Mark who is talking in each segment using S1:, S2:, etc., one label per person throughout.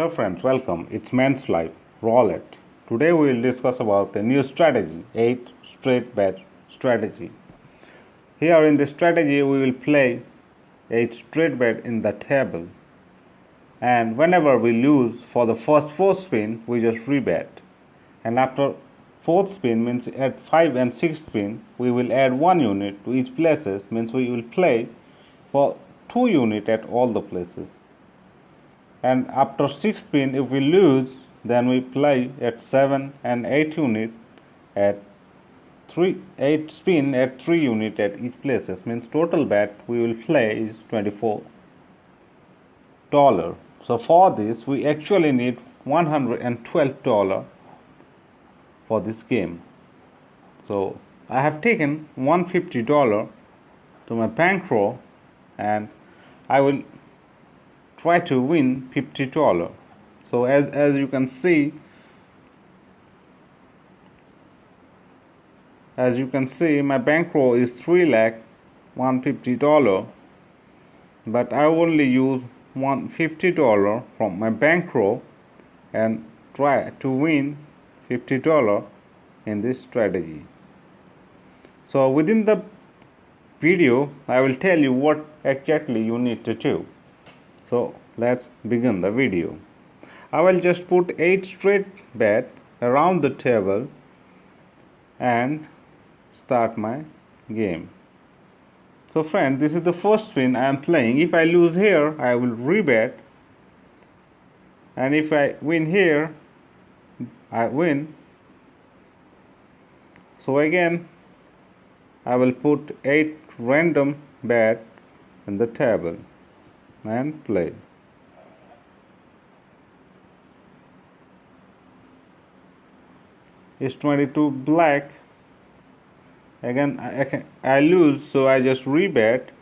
S1: Hello friends, welcome. It's Men's Life, Roulette. Today we will discuss about a new strategy, 8 Strate BET Strategy. Here in this strategy we will play 8 straight bet in the table. And whenever we lose for the first 4 spin, we just rebet. And after 4th spin means at 5 and 6th spin, we will add 1 unit to each places, means we will play for 2 unit at all the places. And after 6th spin, if we lose, then we play at 7 and 8 unit at 8 spin at 3 unit at each places, means total bet we will play is $24. So for this we actually need $112 for this game. So I have taken $150 to my bankroll and I will try to win $50. So as you can see, my bankroll is $3,150, but I only use $150 from my bankroll and try to win $50 in this strategy. So within the video I will tell you what exactly you need to do. So let's begin the video. I will just put 8 straight bet around the table and start my game. So friend, this is the first spin I am playing. If I lose here, I will rebet, and if I win here, I win. So again I will put 8 random bet in the table and play. It's 22 black. Again I lose, so I just rebet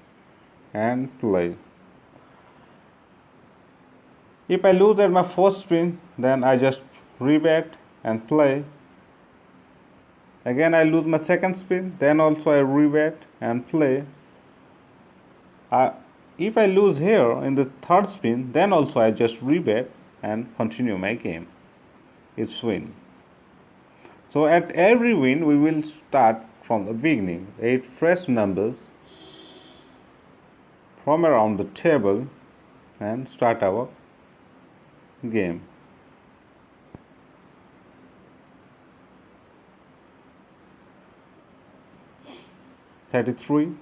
S1: and play. If I lose at my first spin, then I just rebet and play. Again I lose my second spin, then also I rebet and play. If I lose here in the third spin, then also I just rebet and continue my game. It's win. So at every win we will start from the beginning, 8 fresh numbers from around the table and start our game. $33,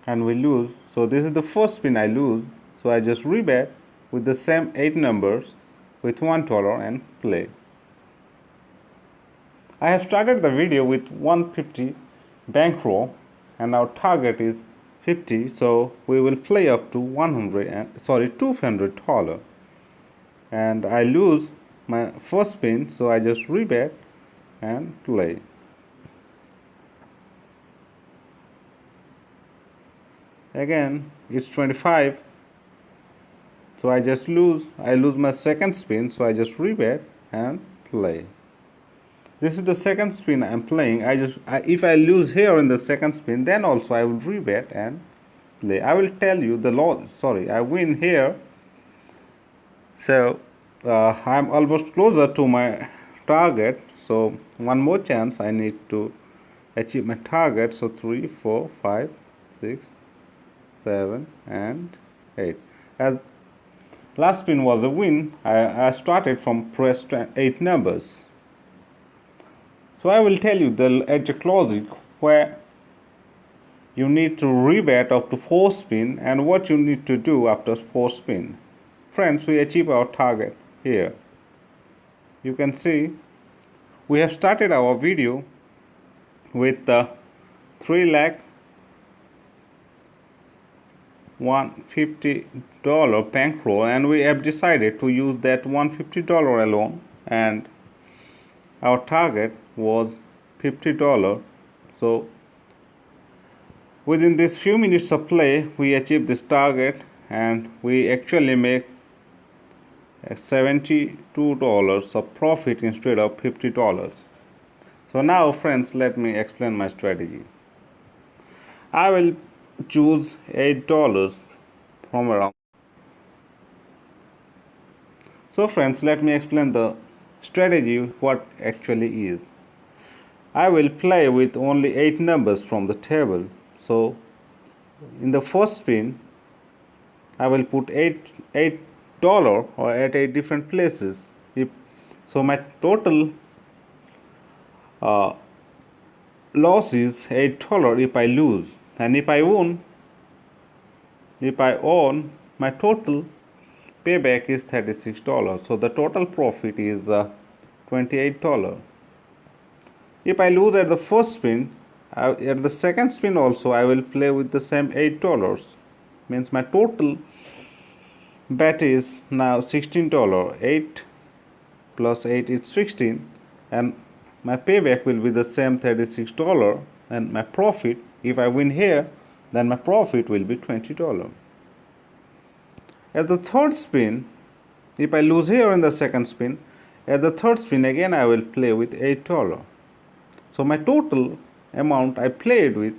S1: and we lose. So this is the first spin I lose, so I just rebet with the same 8 numbers with $1 and play. I have started the video with 150 bankroll and our target is 50, so we will play up to $200, and I lose my first spin, so I just rebet and play. Again it's 25, so I lose my second spin, so I just rebet and play. This is the second spin I am playing. If I lose here in the second spin, then also I will rebet and play. I will tell you the I win here. So I am almost closer to my target. So one more chance I need to achieve my target. So 3, 4, 5, 6, 7 and 8. As last spin was a win, I started from pressed 8 numbers. So I will tell you at the closing where you need to rebet up to 4 spin and what you need to do after 4 spin. Friends, we achieve our target here. You can see we have started our video with the $3,150 bankroll, and we have decided to use that $150 alone, and our target was $50. So within this few minutes of play we achieved this target and we actually make $72 of profit instead of $50. So now friends, let me explain my strategy. I will choose $8 from around So friends, let me explain the strategy what actually is. I will play with only 8 numbers from the table. So in the first spin I will put $8 or at 8 different places. So my total loss is $8 if I lose, and if I own, my total payback is $36. So the total profit is $28. If I lose at the first spin, at the second spin also I will play with the same $8. Means my total bet is now $16. 8 plus 8 is 16, and my payback will be the same $36, and my profit, if I win here, then my profit will be $20. At the third spin, if I lose here in the second spin, at the third spin again I will play with $8. So my total amount I played with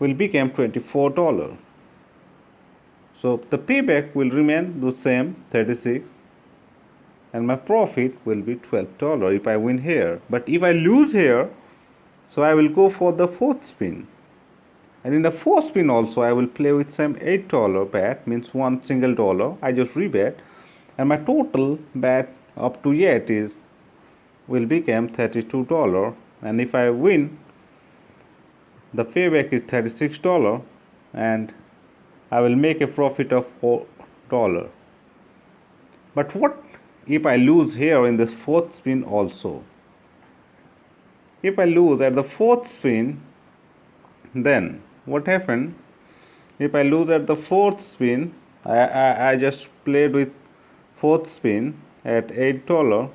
S1: will become $24. So the payback will remain the same, 36, and my profit will be $12 if I win here. But if I lose here, so I will go for the fourth spin, and in the fourth spin also I will play with same $8 bet, means one single dollar. I just rebet, and my total bet up to yet will become $32, and if I win, the payback is $36, and I will make a profit of $4. But what if I lose here in this fourth spin also? If I lose at the fourth spin, then what happened? If I lose at the fourth spin, I just played with fourth spin at $8,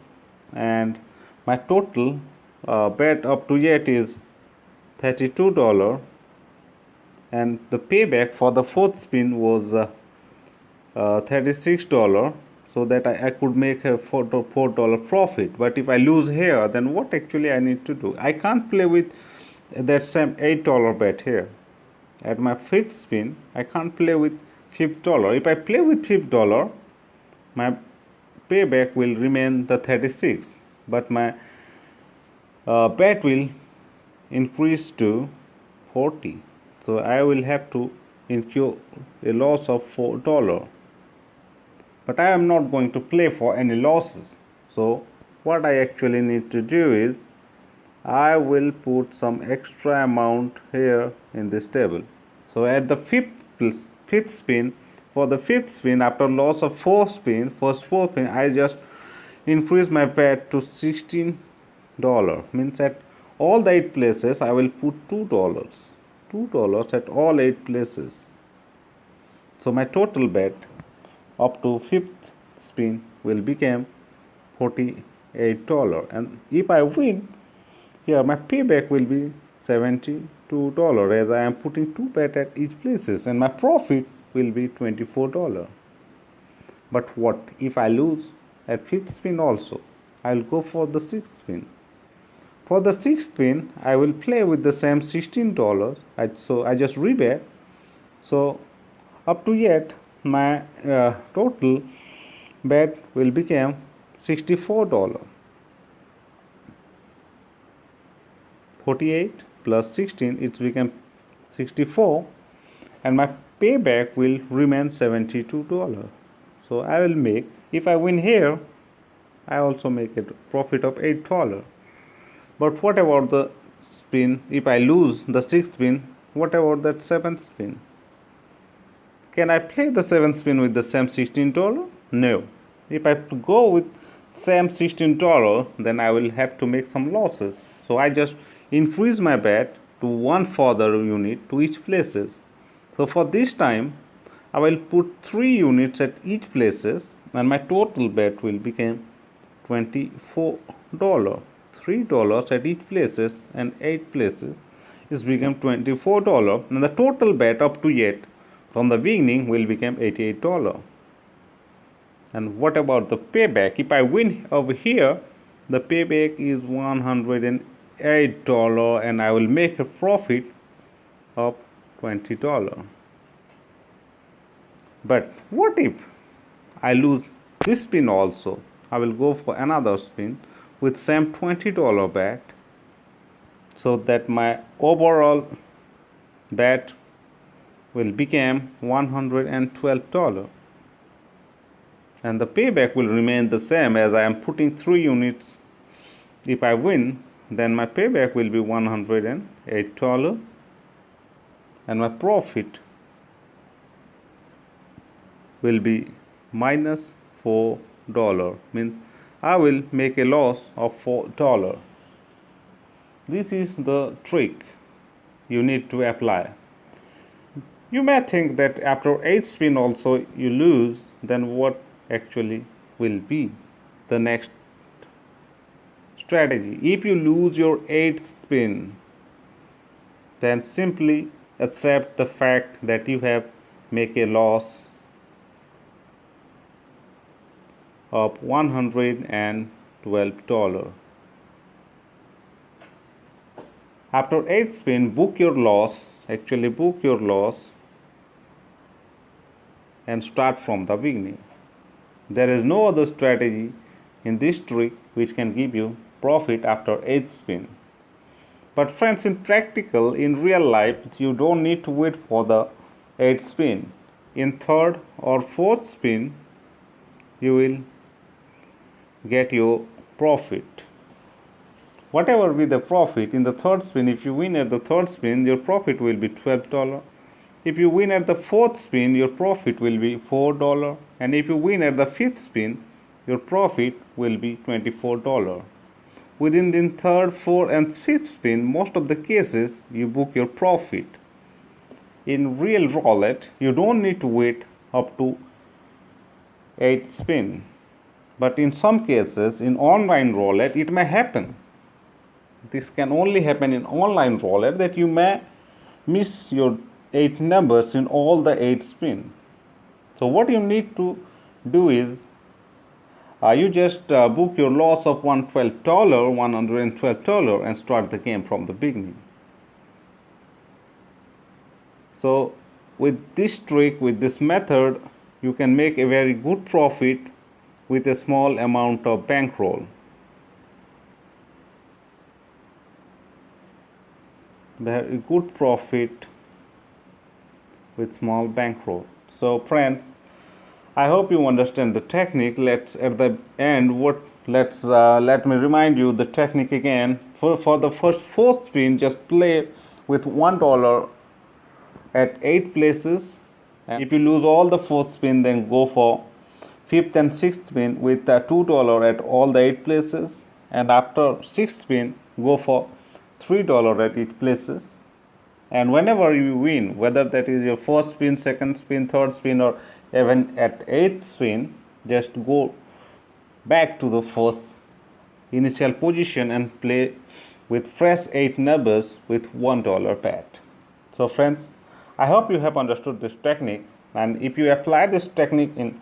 S1: and my total bet up to yet is $32, and the payback for the fourth spin was $36, so that I could make a $4 profit. But if I lose here, then what actually I need to do? I can't play with that same $8 bet here. At my fifth spin, I can't play with $5. If I play with $5, my payback will remain the 36, but my bet will increase to 40. So I will have to incur a loss of $4. But I am not going to play for any losses. So what I actually need to do is I will put some extra amount here in this table. So at the fifth spin, for the fifth spin, after loss of first four spin, I just increase my bet to $16. Means at all the 8 places I will put $2 at all 8 places. So my total bet up to fifth spin will become $48, and if I win here, my payback will be $72, as I am putting 2 bet at each places, and my profit will be $24. But what if I lose at fifth spin also? I will go for the sixth spin. For the sixth spin, I will play with the same $16. So I just rebet. So up to yet, my total bet will become $64. 48 plus 16, it became 64, and my payback will remain $72. So I will make, if I win here, I also make a profit of $8. But what about the spin? If I lose the sixth spin, what about that seventh spin? Can I play the seventh spin with the same $16? No. If I go with same $16, then I will have to make some losses. So I just increase my bet to 1 further unit to each places. So for this time, I will put 3 units at each places, and my total bet will become $24. $3 at each places and 8 places is become $24, and the total bet up to yet from the beginning will become $88. And what about the payback? If I win over here, the payback is $108, and I will make a profit of $20. But what if I lose this spin also, I will go for another spin with same $20 bet, so that my overall bet will become $112, and the payback will remain the same as I am putting 3 units. If I win, then my payback will be $108, and my profit will be minus $4, means I will make a loss of $4. This is the trick you need to apply. You may think that after 8 spin also you lose, then what actually will be the next strategy? If you lose your 8th spin, then simply accept the fact that you have made a loss of $112. After 8th spin, book your loss, and start from the beginning. There is no other strategy in this trick which can give you profit after 8th spin. But friends, in practical, in real life, you don't need to wait for the 8th spin. In 3rd or 4th spin, you will get your profit. Whatever be the profit in the 3rd spin, if you win at the 3rd spin, your profit will be $12. If you win at the 4th spin, your profit will be $4. And if you win at the 5th spin, your profit will be $24. Within the 3rd, 4th and 5th spin, most of the cases, you book your profit. In real roulette, you don't need to wait up to 8th spin. But in some cases, in online roulette, it may happen. This can only happen in online roulette, that you may miss your 8 numbers in all the 8 spin. So what you need to do is, you just book your loss of $112 and start the game from the beginning. So with this trick, with this method, you can make a very good profit with a small amount of bankroll. Very good profit with small bankroll. So friends, I hope you understand the technique. Let me remind you the technique again. For the first 4th spin, just play with $1 at 8 places. And if you lose all the 4th spin, then go for 5th and 6th spin with $2 at all the 8 places. And after 6th spin, go for $3 at each places. And whenever you win, whether that is your 1st spin, 2nd spin, 3rd spin, or even at 8th spin, just go back to the 4th initial position and play with fresh 8 numbers with $1 bet. So friends, I hope you have understood this technique, and if you apply this technique in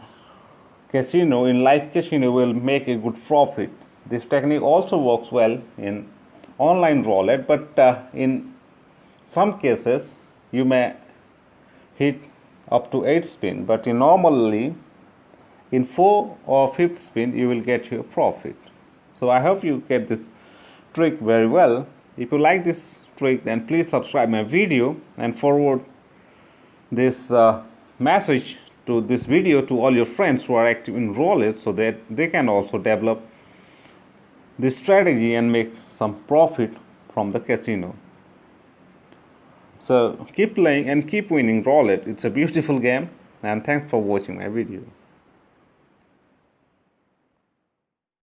S1: casino, in live casino, you will make a good profit. This technique also works well in online roulette, but in some cases you may hit up to 8 spin, but normally in 4 or 5th spin you will get your profit. So I hope you get this trick very well. If you like this trick, then please subscribe my video and forward this message to this video to all your friends who are active in roulette, so that they can also develop this strategy and make some profit from the casino. So keep playing and keep winning roulette. It's a beautiful game, and thanks for watching my video.